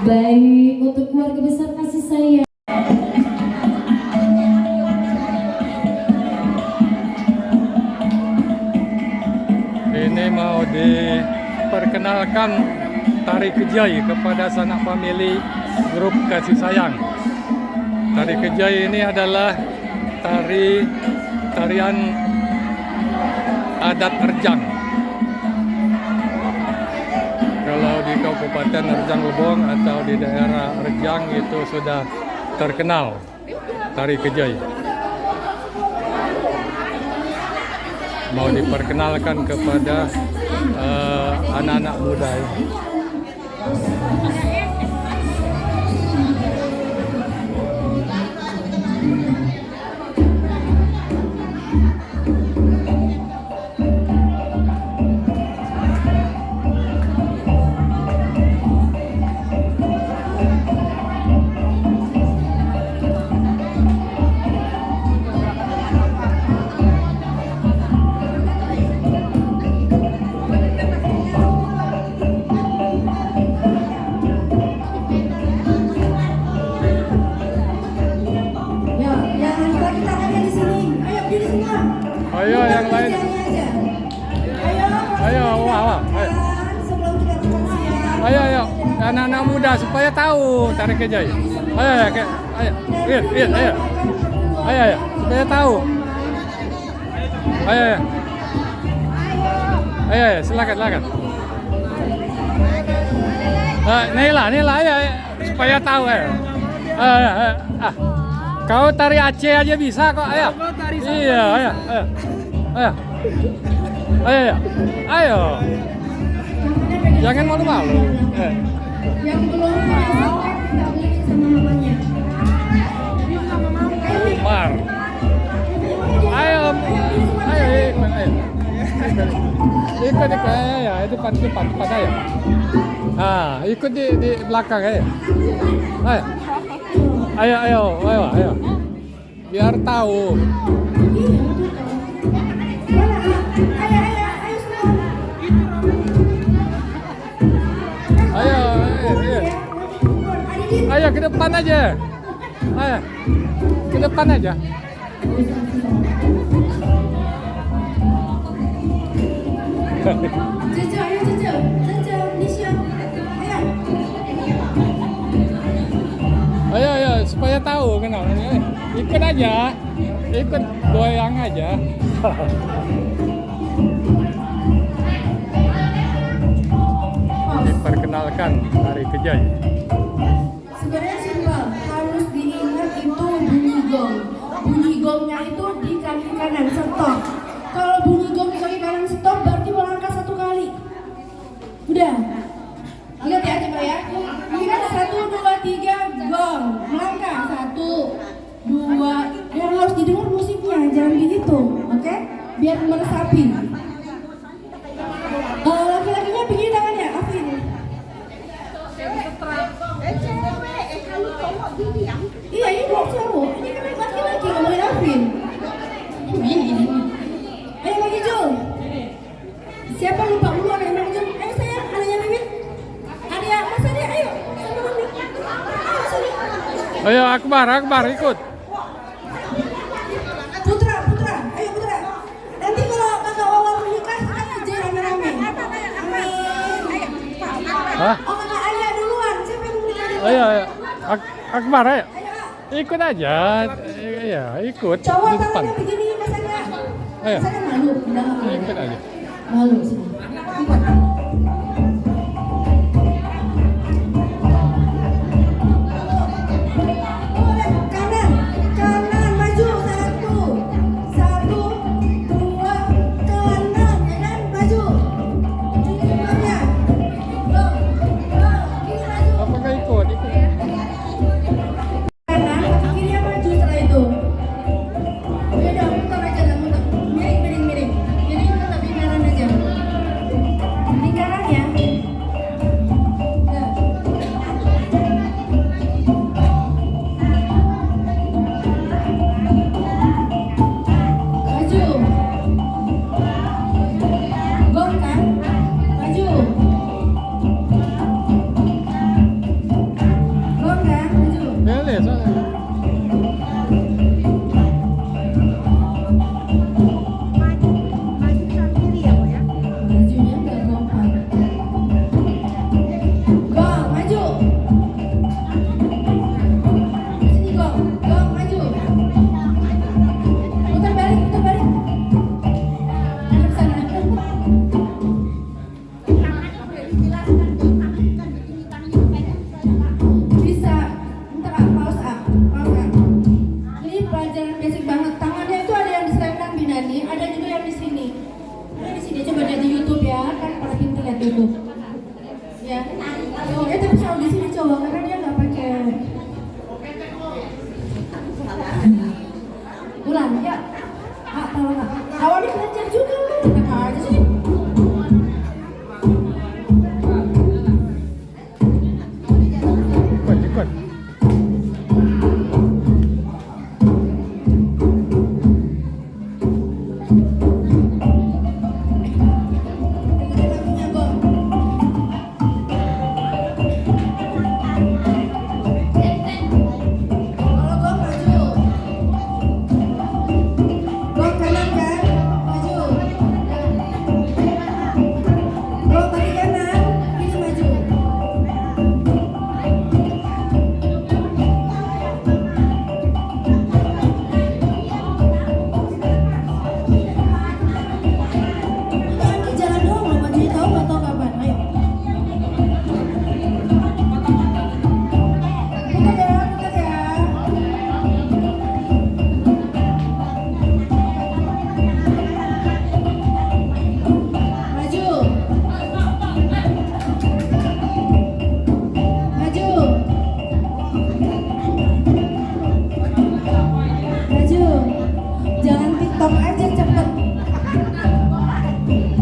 Baik, untuk keluarga besar kasih sayang. Ini mau diperkenalkan tari kejai kepada sanak famili grup kasih sayang. Tari kejai ini adalah tarian adat Rejang. Kalau di Kabupaten Rejang Lebong atau di daerah Rejang itu sudah terkenal tari kejai. Mau diperkenalkan kepada anak-anak muda ini. Ayo yang lain. Ayo, wah. Ayo, anak-anak muda supaya tahu tari kejai. Ayo, supaya tahu. Ayo, silakan. Nila, ayo, supaya tahu ayo. Kau tari Aceh aja bisa kok, ayo. Iya, ayo. Jangan malu-malu. Yang belum punya sampai nggak boleh sama mamanya. Umar. Ayo. Ikut ya, itu depan ayo. Ikut di belakang ayo. Ayo. Biar tahu. Ayo ke depan aja. Ayo. Ke depan aja. Ayo, supaya tahu kenal. Ikut aja, ikut goyang aja. Diperkenalkan tari kejai. Sebenarnya simpel, harus diingat itu bunyi gong. Bunyi gongnya itu di kaki kanan stop. Kalau bunyi gong di kaki kanan stop, berarti melangkah 1 kali. Udah. Lihat ya, coba ya. Ingat 1, 2, 3, gong. Melangkah 1, 2. Yang harus didengar musiknya, jangan begitu, oke? Biar meresapi. Laki-lakinya begini tangannya, Afin. Iya, ini bukan cowok. Ini kan laki-laki ngomongin Afin. Ini. Ayo lagi Jul. Siapa lupa duluan yang bilang Jul? Ayo sayang, adanya Mimin. Adia, Mas Adia, ayo. Sama Mimin. Ayo, sorry. Ayo Akbar ikut. Putra. Ayo Putra. Nanti kalau kakak Wawa menikah, Hah? Oh kakak Ayah duluan. Siapa yang mau nikah? Ayo, ayo. Akbar, ayo. Ayo kak. Ikut aja. Iya, ikut. Cowok Di depan. tangannya begini biasanya. Ayo. Biasanya malu. Udah nggak malu. Ikut aja. Malu sih. Empat. Boleh kanan, kanan maju satu, satu, dua, kanan, kanan maju. Ini depannya. Go, go, ini maju. Apakah ikut? Ikut. Kanan, kaki kirinya maju setelah itu. Udah dong, muter aja lah, muter. Miring, miring, miring. Miring tapi kanan aja. Miring kanan ya. Udah. Maju. Gong kan? Maju. Gong kan? Maju. Boleh, soalnya. Majunya nggak gampang. Gong, maju. Sini gong, gong maju. Putar balik, putar balik. Ke sana. Bisa. Ntar pause pause. Ini pelajaran basic banget. Tangannya itu ada yang diselengkan Binani, ada juga yang di sini. Ada di sini coba lihat di YouTube ya, kan pada pintar lihat YouTube. Ya. Oh, tapi selalu di sini coba karena dia nggak pakai. Ulang ya. Tahu nggak? Awalnya belajar juga lu, enak aja sih. Ikut, ikut. Dengerin lagunya Gong. Kalau Gong maju. Gong kanan kan? Maju. Gong balik kanan, kiri maju. Jangan ke jalan doang loh, majunya tahu nggak tahu kapan. Ayo. Putar ya, putar ya. Maju. Maju. Maju. Jangan TikTok aja cepet.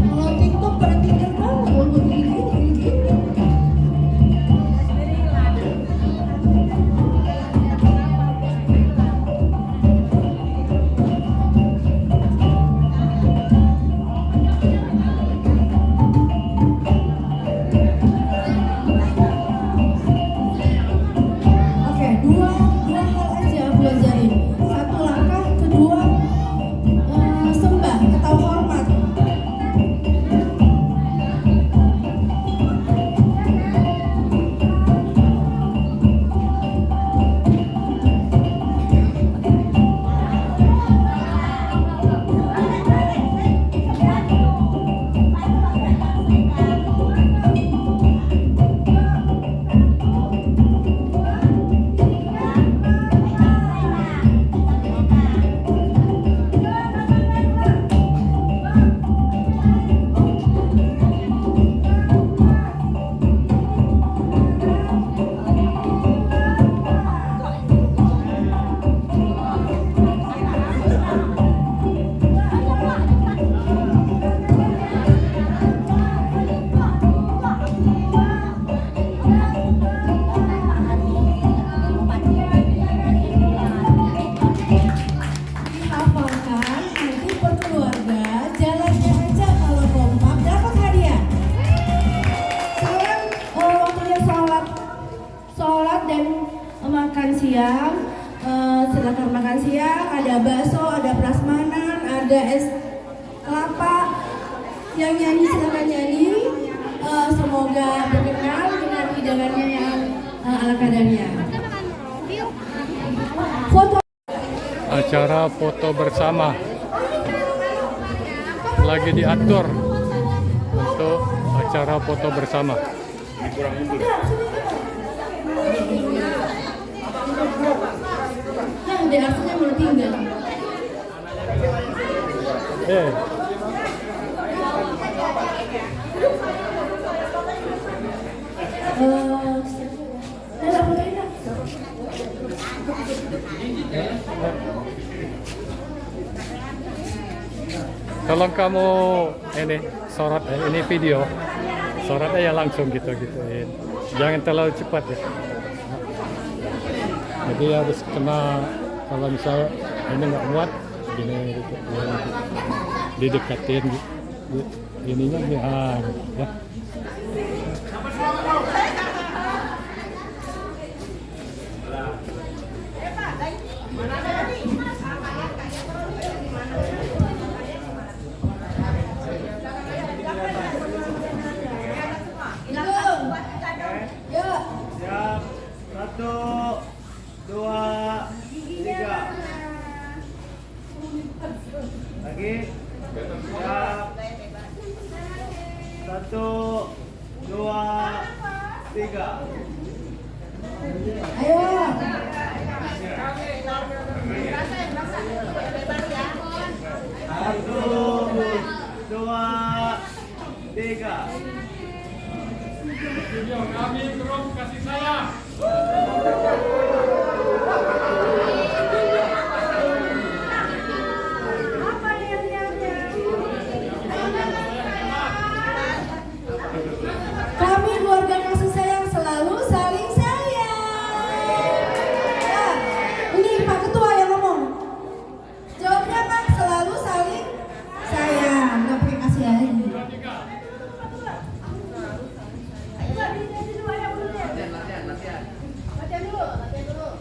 Kalau TikTok pada pinter banget, kalau begini, begini. Oke, dua hal aja belajarin. Satu langkah, kedua sembah atau hormat. Dihafalkan, nanti berkeluarga, jalannya aja kalau kompak dapat hadiah. Sekarang waktunya sholat dan makan siang. Silakan makan siang. Ada bakso, ada prasmanan, ada es kelapa. Yang nyanyi silakan nyanyi. semoga berkenan dengan hidangannya yang ala kadarnya. Foto Acara foto bersama lagi diatur untuk acara foto bersama. yang di artinya mau tinggal. Kalau kamu ini sorot ini video, sorotnya ya langsung gitu-gituin. Jangan terlalu cepat ya. Jadi harus kena, kalau misalnya ini nggak muat, gini gitu, didekatin gitu. Ininya ya. Siap. 1, 2, 3. Lagi. Siap. 1, 2, 3. Ayo. 1, 2, 3. Video kami grup kasih sayang. Kami keluarga kasih sayang selalu saling sayang. Ya, ini Pak Ketua yang ngomong. Jawabnya Pak, selalu saling sayang. Nggak pakai kasih lagi.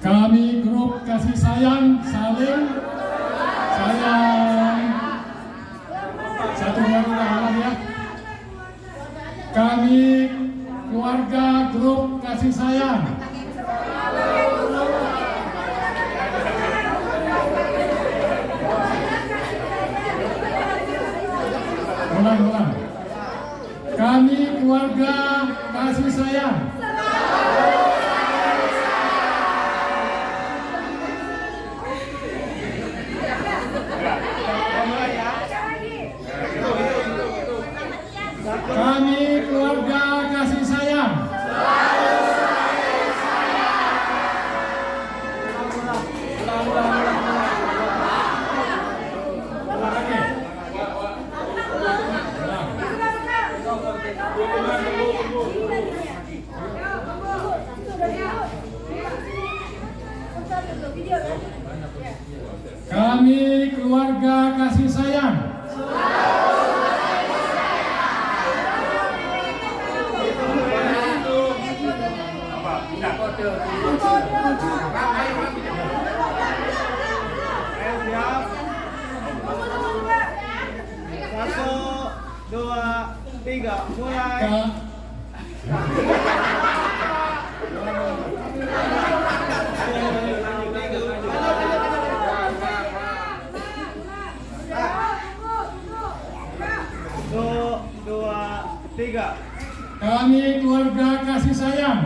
Kami grup kasih sayang saling sayang. Satu baru halam ya. Kami keluarga grup kasih sayang. Ulang. Kami keluarga kasih sayang. Kami keluarga kasih sayang. Kami keluarga kasih sayang. Siap. 1, 2, 3. Mulai. Dua, tiga. Kami keluarga kasih sayang.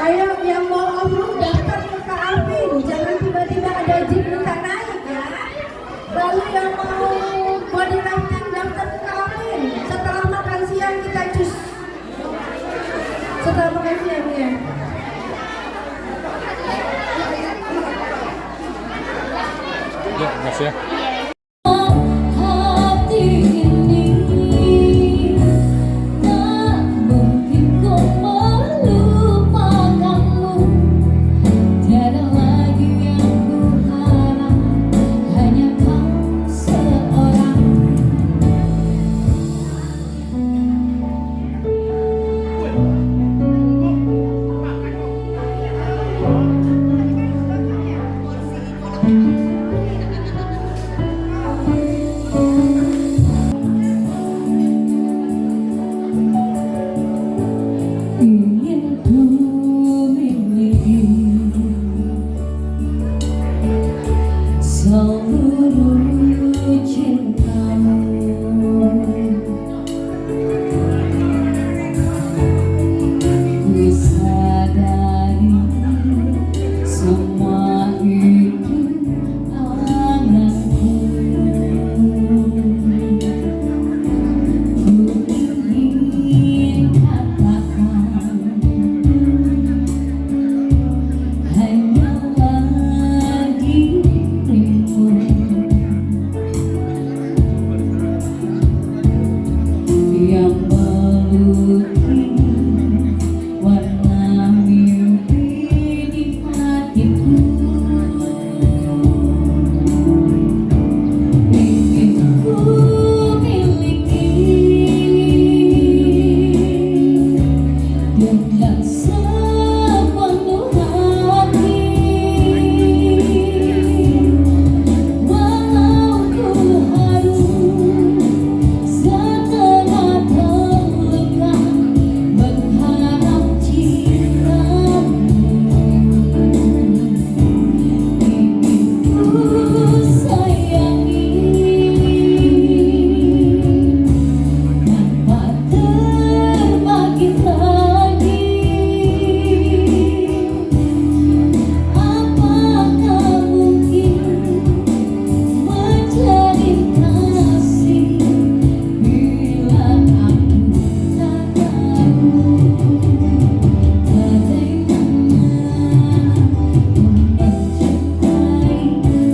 Ayo yang mau off-road daftar ke Kak Alvin. Jangan tiba-tiba ada jeep minta naik ya. Lalu yang mau body rafting daftar ke Kak Alvin. Setelah makan siang kita cus. Setelah makan siang ya. Ya, makasih ya. Hati ini tak mungkin kau melupakanmu. Tiada lagi yang ku harap, hanya kau seorang. ingin ku miliki seluruh cintamu. Ku sadari semua itu anganku. Ku ingin katakan hanyalah dirimu yang melukis warna mimpi di hatiku. Ingin ku miliki dengan sepenuh hati, walau ku harus setengah terluka berharap cintamu. Ingin ku sayangi tanpa terbagi lagi. Apakah mungkin menjadi kasih bila aku tak tahu bagaimana mencintai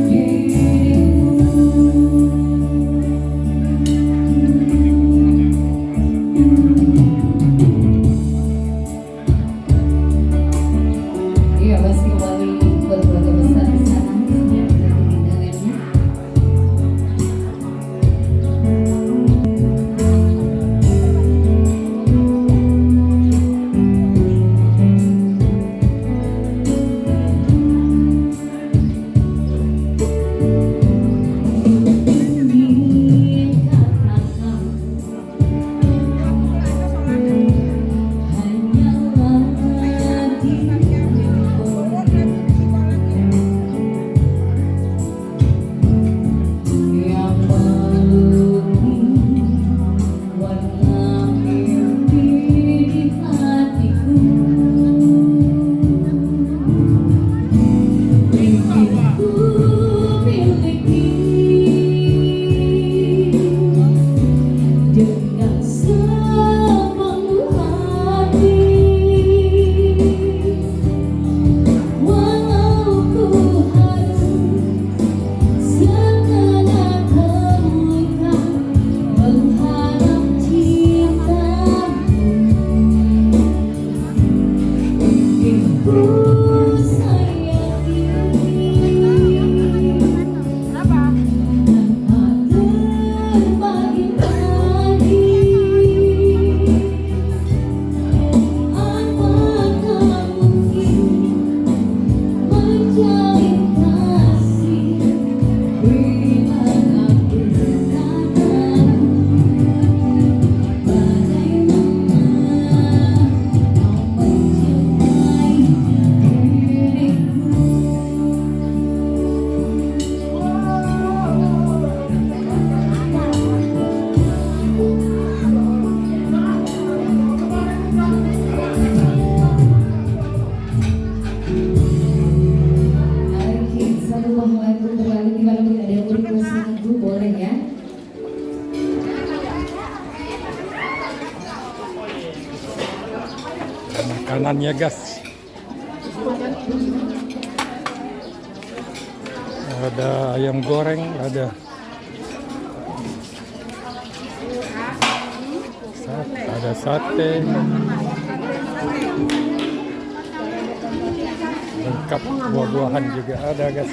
dirimu. Iya, pasti kembali buat keluarga besar di sana semua undangannya. Ingin katakan hanyalah dirimu yang melukis warna mimpi di hatiku. Ingin ku miliki dengan sepenuh hati, walau ku harus setengah terluka berharap cintamu. Ingin ku sayangi tanpa terbagi lagi. Apakah mungkin menjadi kasih bila aku tak tahu bagaimana kau mencintai diriku. Oke, satu lagu kembali kalau tidak ada yang mau request lagu boleh ya. Makanannya guys, ada ayam goreng, ada sate, lengkap buah-buahan juga ada guys.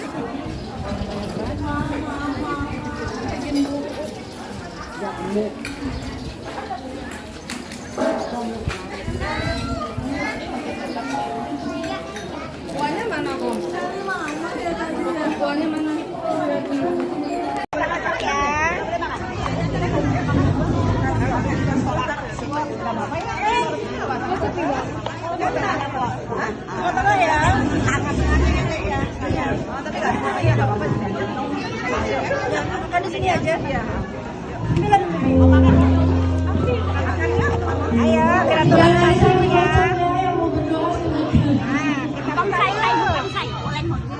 Kuahnya mana, Om? Kuahnya mana? Ya. Kan di sini aja. Ayo, kita Jangan turun sampai ya. yang mau berdoa silakan. Kita buka dulu.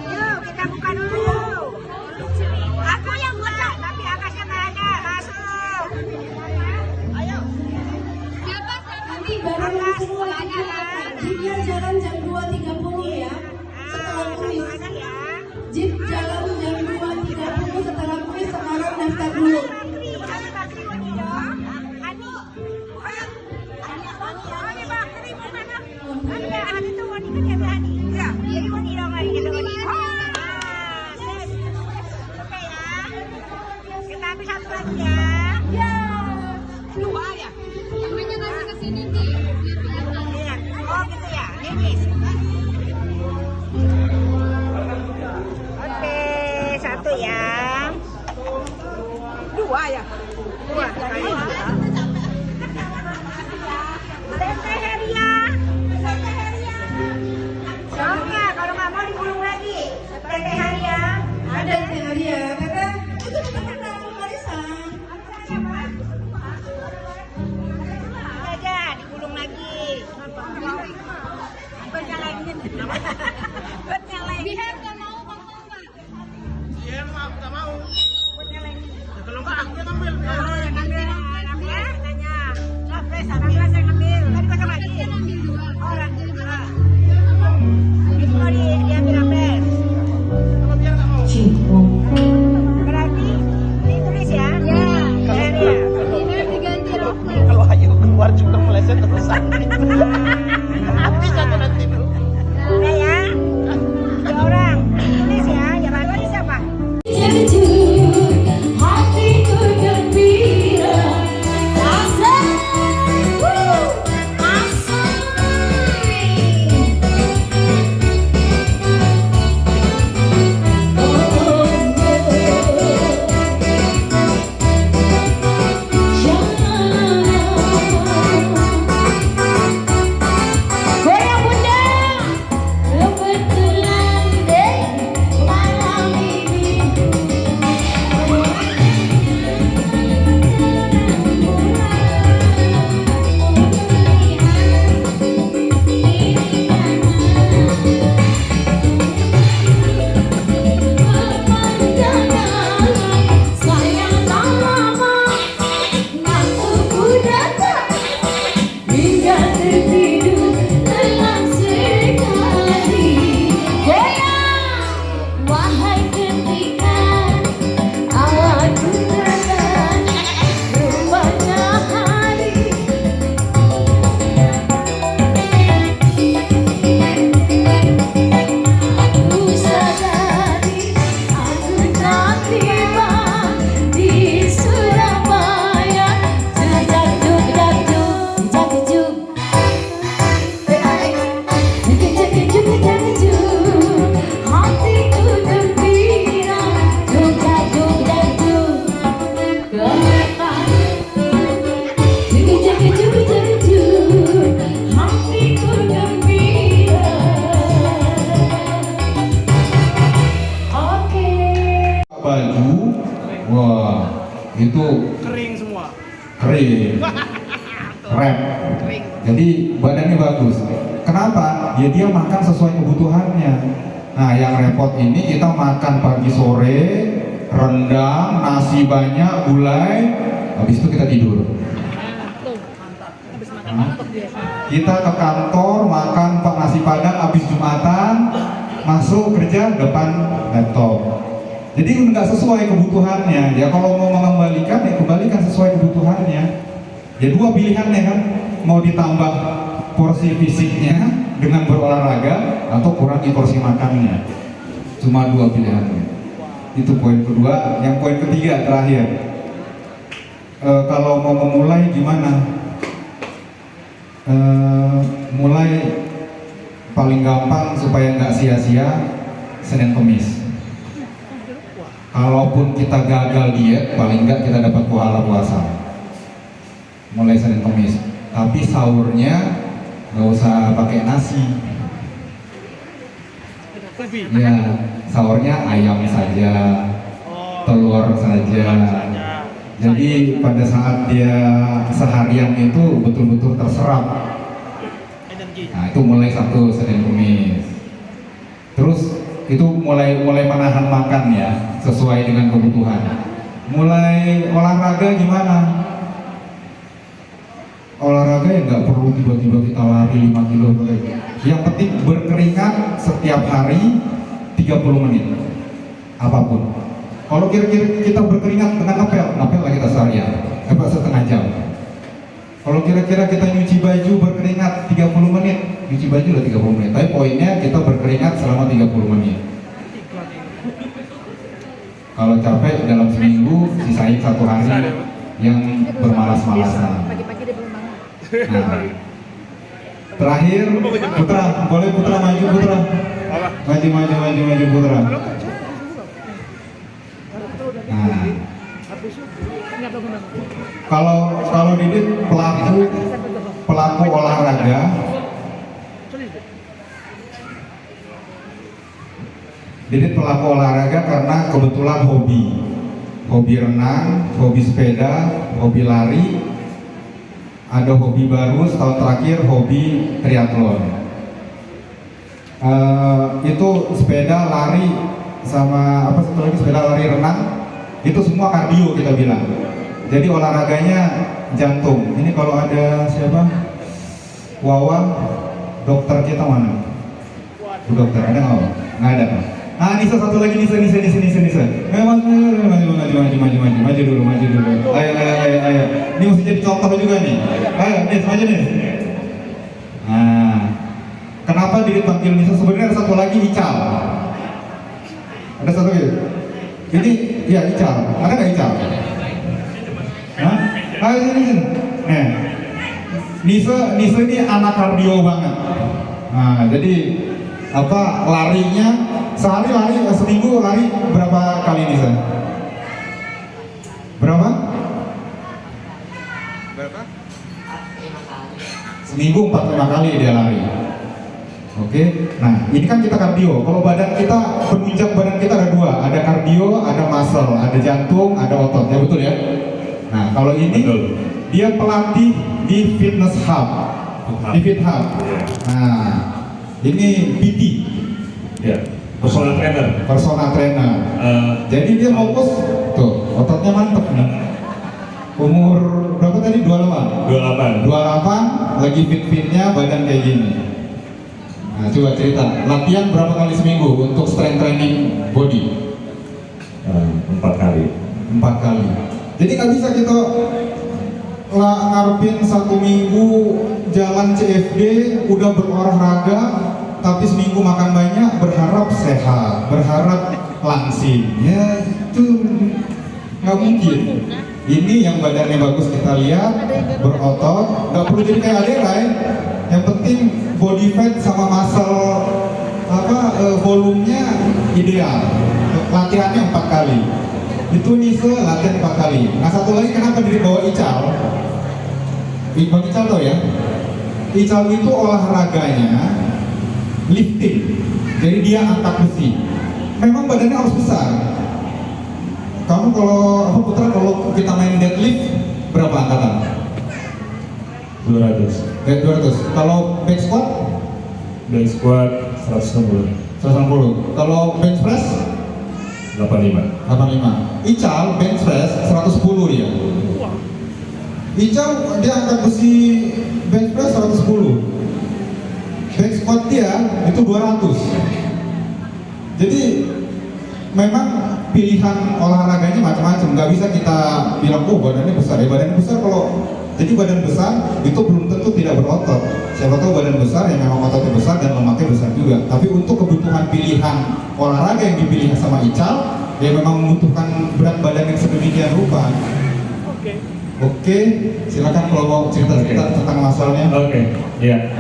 Yuk, kita buka dulu. Aku yang buka, tapi Akasnya nggak ada. Masuk. Ayo. Nanti barang yang semua jeepnya jalan jam 2.30 ya. Setelah kuis. Jeep jalan jam 2.30 setelah kuis. Sekarang daftar dulu. Kita ambil satu lagi ya. Ya. Dua ya. Namanya ngasih ke sini nih. Biar kelihatan. Oh gitu ya. Ini. Oke, satu ya. Dua ya. Dua. Tete Heria. Tete Heria. Soalnya kalau nggak mau digulung lagi. Tete Heria. Ada Teh Aria. Teteh, itu kita kenal warisan. Aja digulung lagi. Buat nyalainin. Buat nyalainin. Biar nggak mau nggak? Iya, maaf, nggak mau. Buat nyalainin. Kalau nggak, dia ngambil. Oh, yang ngambil ya, tanya. Sampai yang ngambil. Tadi kosong lagi. Oh, ngambil dua. Itu mau diambil Apres. Berarti ditulis ya? Ya. Ya. Ini diganti Apres. Kalau ayo keluar juga meleset terus. Nanti satu nanti dulu. Udah ya. Dua orang. Tulis ya. Yang tulis siapa? Hatiku gembira, rasa goyang bunda, kebetulan deh malam ini. Sayang tak lama, nafsuku datang hingga tertidur dalam sekali. Goyang, wahai ketika awal tunangan rupanya hari. Aku sadari aku tak tiba di Surabaya. Jatuh, hatiku gembira, jatuh, gemetar. Hatiku gembira. Oke. Baju, wah itu Kering semua. kering, rap. Jadi badannya bagus. Kenapa? Ya dia makan sesuai kebutuhannya. Nah yang repot ini kita makan pagi sore, rendang, nasi banyak, gulai, habis itu kita tidur. Nah, kita ke kantor makan pak nasi padang habis Jumatan, masuk kerja depan laptop. Jadi nggak sesuai kebutuhannya. Ya kalau mau mengembalikan ya kembalikan sesuai kebutuhannya. Ya dua pilihannya kan, mau ditambah porsi fisiknya dengan berolahraga atau kurangi porsi makannya. Cuma dua pilihannya. Itu poin kedua. Yang poin ketiga terakhir. Kalau mau memulai gimana? Mulai paling gampang supaya nggak sia-sia Senin Kemis. Kalaupun kita gagal diet, paling nggak kita dapat pahala puasa. Mulai Senin Kemis. Tapi sahurnya nggak usah pakai nasi. Ya, sahurnya ayam saja, telur saja. Jadi pada saat dia seharian itu betul-betul terserap. Nah, itu mulai Sabtu, Senin, Kamis. Terus itu mulai menahan makan ya, sesuai dengan kebutuhan. Mulai olahraga gimana? Olahraga ya nggak perlu tiba-tiba kita lari 5 kilo. Yang penting berkeringat setiap hari 30 menit. Apapun. Kalau kira-kira kita berkeringat dengan ngapel lah kita seharian, setengah jam. Kalau kira-kira kita nyuci baju berkeringat 30 menit, nyuci baju lah 30 menit. Tapi poinnya kita berkeringat selama 30 menit. Kalau capek dalam seminggu, sisain 1 hari yang bermalas-malasan. Nah, terakhir, Putra, boleh Putra maju Putra. Maju Putra. Nah, kalau Didit pelaku olahraga, Didit pelaku olahraga karena kebetulan hobi renang, hobi sepeda, hobi lari. Ada hobi baru setahun terakhir, hobi triathlon. Itu sepeda, lari, sama apa satu lagi, sepeda, lari, renang. Itu semua kardio kita bilang. Jadi olahraganya jantung. Ini kalau ada siapa? Wawa, dokter kita mana? Bu dokter, ada nggak? Nggak ada. Nah, Nisa satu lagi, Nisa. Maju dulu. Ayo. Ini mesti jadi contoh juga nih. Ayo, Nis, maju nih. Nah, kenapa dipanggil Nisa? Sebenarnya ada satu lagi, Ical. Ada satu lagi. Ini, ya Ical. Ada nggak Ical? Hah? Ayo sini. Nisa ini anak kardio banget. Nah, jadi larinya sehari seminggu lari berapa kali Nisa? Berapa? Seminggu 4-5 kali dia lari. Oke. Nah, ini kan kita kardio. Kalau badan kita, penunjang badan kita ada 2, ada kardio, ada muscle, ada jantung, ada otot. Ya betul ya? Nah, kalau ini dia pelatih di fitness hub. Di Fit Hub. Nah, ini PT. Ya, personal trainer. Jadi dia fokus tuh, ototnya mantep nih. Umur berapa tadi? 28, lagi fit-fitnya, badan kayak gini. Nah, coba cerita, latihan berapa kali seminggu untuk strength training body? 4 kali. Jadi nggak bisa kita ngarepin 1 minggu jalan CFD udah berolahraga, tapi seminggu makan banyak berharap sehat, berharap langsing. Ya itu nggak mungkin. Ini yang badannya bagus kita lihat, berotot, nggak perlu jadi kayak Aderai. Yang penting body fat sama muscle volumenya ideal. Latihannya 4 kali. Itu Nisa latihan 4 kali. Nah, satu lagi kenapa dibawa Ical? Bang Ical tau ya? Ical itu olahraganya lifting. Jadi dia angkat besi. Memang badannya harus besar. Kamu Putra, kalau kita main deadlift berapa angkatan? 200. Kalau back squat? Back squat 160. Kalau bench press? 85. Ical bench press 110 dia. Ical dia angkat besi bench press 110. Back squat dia itu 200. Jadi memang pilihan olahraganya macam-macam. Nggak bisa kita bilang badannya besar. Badannya besar, kalau jadi badan besar itu belum tentu tidak berotot. Siapa tahu badan besar yang memang ototnya besar dan lemaknya besar juga. Tapi untuk kebutuhan pilihan olahraga yang dipilih sama Ical, dia memang membutuhkan berat badan yang sedemikian rupa. Oke, silakan kalau mau cerita tentang masalahnya. Ya,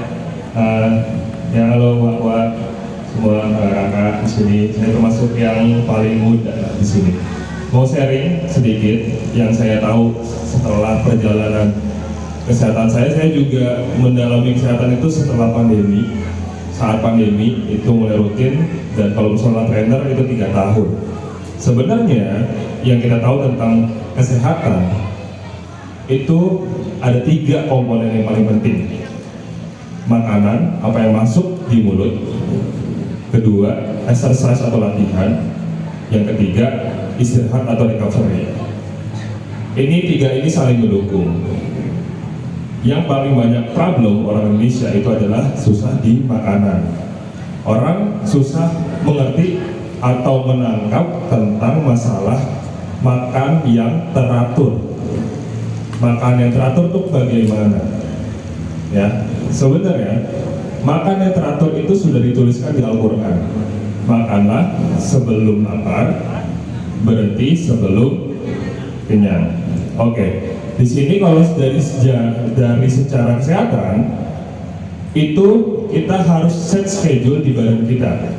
halo Wak, semua kakak di sini. Saya termasuk yang paling muda di sini. Mau sharing sedikit yang saya tahu setelah perjalanan kesehatan saya juga mendalami kesehatan itu setelah pandemi. Saat pandemi itu mulai rutin, dan kalau personal trainer itu 3 tahun. Sebenarnya yang kita tahu tentang kesehatan itu ada 3 komponen yang paling penting. Makanan, apa yang masuk di mulut. Kedua, exercise atau latihan. Yang ketiga, istirahat atau recovery. Ini 3 ini saling mendukung. Yang paling banyak problem orang Indonesia itu adalah susah di makanan. Orang susah mengerti atau menangkap tentang masalah makan yang teratur. Makan yang teratur itu bagaimana? Ya, sebenarnya makan yang teratur itu sudah dituliskan di Al-Quran. Makanlah sebelum lapar, berhenti sebelum kenyang. Oke, di sini kalau dari secara kesehatan itu kita harus set schedule di badan kita.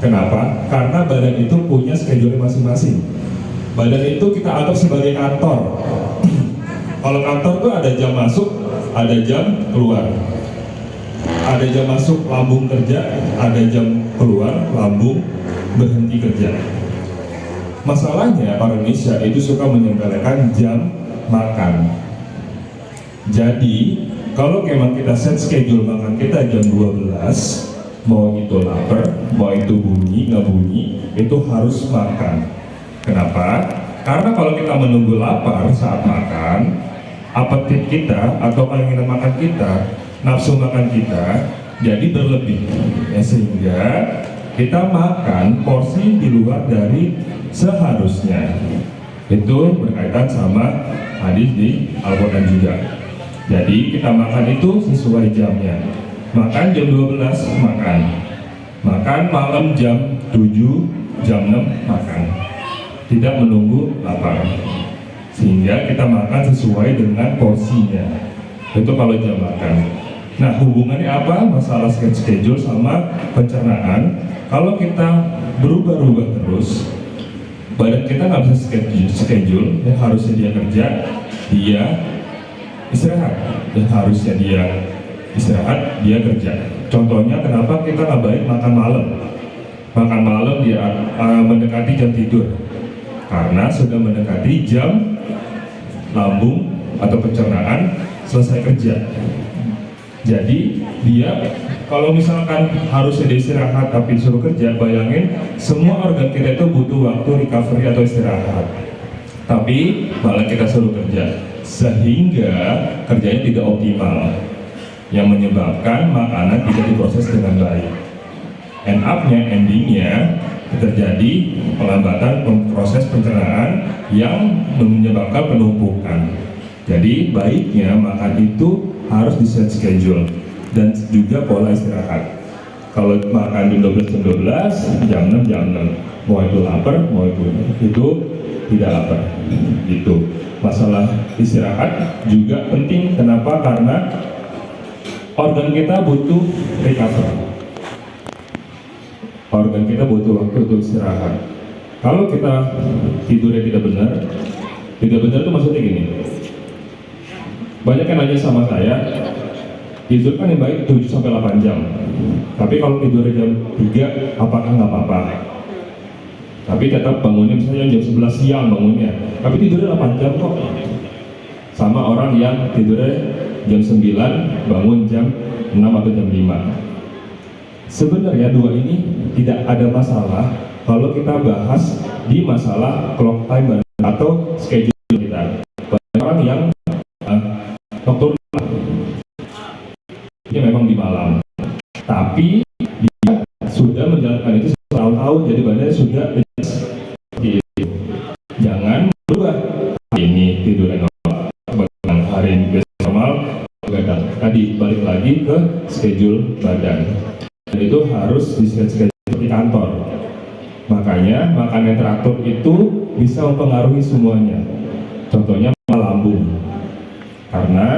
Kenapa? Karena badan itu punya schedule masing-masing. Badan itu kita anggap sebagai kantor. Kalau kantor tuh ada jam masuk, ada jam keluar. Ada jam masuk lambung kerja, ada jam keluar lambung berhenti kerja. Masalahnya orang Indonesia itu suka menyepelekan jam makan. Jadi kalau memang kita set schedule makan kita jam 12, mau itu lapar, mau itu bunyi, nggak bunyi, itu harus makan. Kenapa? Karena kalau kita menunggu lapar saat makan, apetit kita atau keinginan makan kita, nafsu makan kita jadi berlebih, ya, sehingga kita makan porsi di luar dari seharusnya. Itu berkaitan sama hadis di Al-Quran juga. Jadi kita makan itu sesuai jamnya. Makan jam 12 makan. Makan malam jam 7, jam 6 makan. Tidak menunggu lapar. Sehingga kita makan sesuai dengan porsinya. Itu kalau jam makan. Nah, hubungannya apa? Masalah schedule sama pencernaan. Kalau kita berubah-ubah terus, badan kita nggak bisa schedule. Yang harusnya dia kerja, dia istirahat. Yang harusnya dia istirahat, dia kerja. Contohnya kenapa kita nggak baik makan malam? Makan malam dia mendekati jam tidur, karena sudah mendekati jam lambung atau pencernaan selesai kerja. Jadi dia kalau misalkan harusnya dia istirahat tapi disuruh kerja, bayangin semua organ kita itu butuh waktu recovery atau istirahat, tapi malah kita suruh kerja, sehingga kerjanya tidak optimal, yang menyebabkan makanan tidak diproses dengan baik. Endingnya terjadi pelambatan proses pencernaan yang menyebabkan penumpukan. Jadi baiknya makan itu harus di set schedule dan juga pola istirahat. Kalau makan jam 12, jam 6, jam 6. Mau itu lapar, mau itu tidak lapar. Gitu. Masalah istirahat juga penting. Kenapa? Karena organ kita butuh recover. Organ kita butuh waktu untuk istirahat. Kalau kita tidurnya tidak benar itu maksudnya gini. Banyak yang nanya sama saya, tidur kan yang baik 7-8 jam. Tapi kalau tidur jam 3, apakah nggak apa-apa? Tapi tetap bangunnya misalnya jam 11 siang bangunnya. Tapi tidurnya 8 jam kok. Sama orang yang tidurnya jam 9, bangun jam 6 atau jam 5. Sebenarnya dua ini tidak ada masalah kalau kita bahas di masalah clock time atau schedule kita. Banyak orang yang nocturnal, ini memang di malam, tapi dia sudah menjalankan itu setahun-tahun, jadi badannya sudah gitu. Jangan berubah. Ini tidurnya normal, hari ini biasa normal, begadang. Tadi balik lagi ke schedule badan. Dan itu harus di schedule seperti kantor. Makanya makan yang teratur itu bisa mempengaruhi semuanya. Contohnya lambung. Karena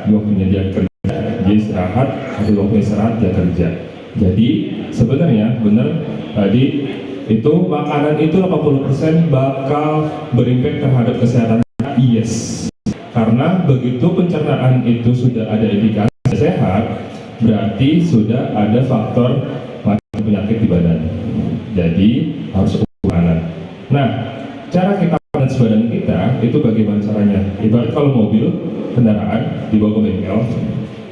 waktunya dia kerja, dia istirahat, hasil waktu istirahat dia kerja. Jadi sebenarnya benar tadi itu makanan itu 80% bakal berimpact terhadap kesehatan. Yes, karena Karena begitu pencernaan itu sudah ada efikasi sehat, berarti sudah ada faktor macam penyakit di badan. Jadi harus ukuran. Nah, cara kita manage badan kita itu bagaimana caranya? Ibarat kalau mobil, kendaraan dibawa ke bengkel,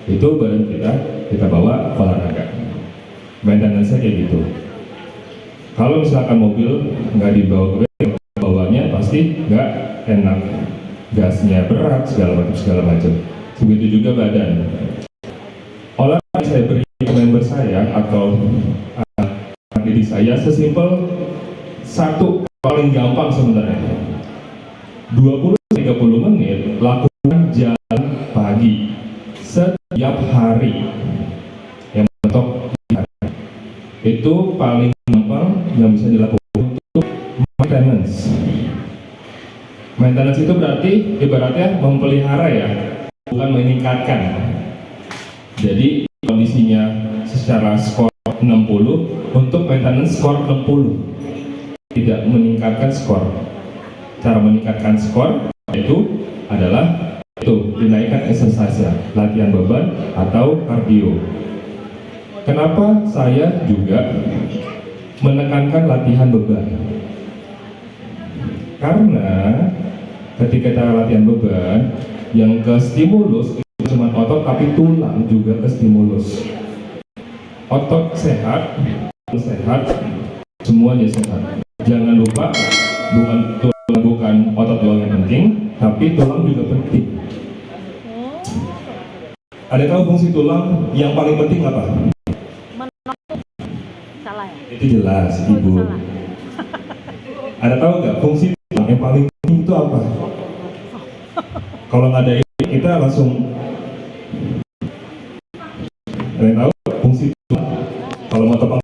itu badan kita bawa olahraga. Maintenance kayak gitu. Kalau misalkan mobil nggak dibawa ke bengkel, bawanya pasti nggak enak, gasnya berat segala macam. Begitu juga badan. Olahraga saya beri ke member saya atau diri saya sesimpel satu paling gampang sebenarnya 20-30 menit lakukan jalan pagi setiap hari yang mentok itu paling gampang yang bisa dilakukan untuk maintenance. Maintenance itu berarti ibaratnya memelihara ya, bukan meningkatkan. Jadi kondisinya secara skor 60 untuk maintenance skor 60, tidak meningkatkan skor. Cara meningkatkan skor itu adalah dinaikkan exercise, latihan beban atau kardio. Kenapa saya juga menekankan latihan beban? Karena ketika kita latihan beban, yang ke stimulus itu cuma otot, tapi tulang juga ke stimulus. Otot sehat, semuanya sehat. Jangan lupa, bukan otot doang yang penting, tapi tulang juga penting. Ada tahu fungsi tulang yang paling penting apa? Salah ya? Itu jelas, Ibu. Ada tahu nggak fungsi tulang yang paling penting itu apa? Kalau nggak ada ini, kita langsung. Ada yang tahu fungsi tulang? Kalau mau tepang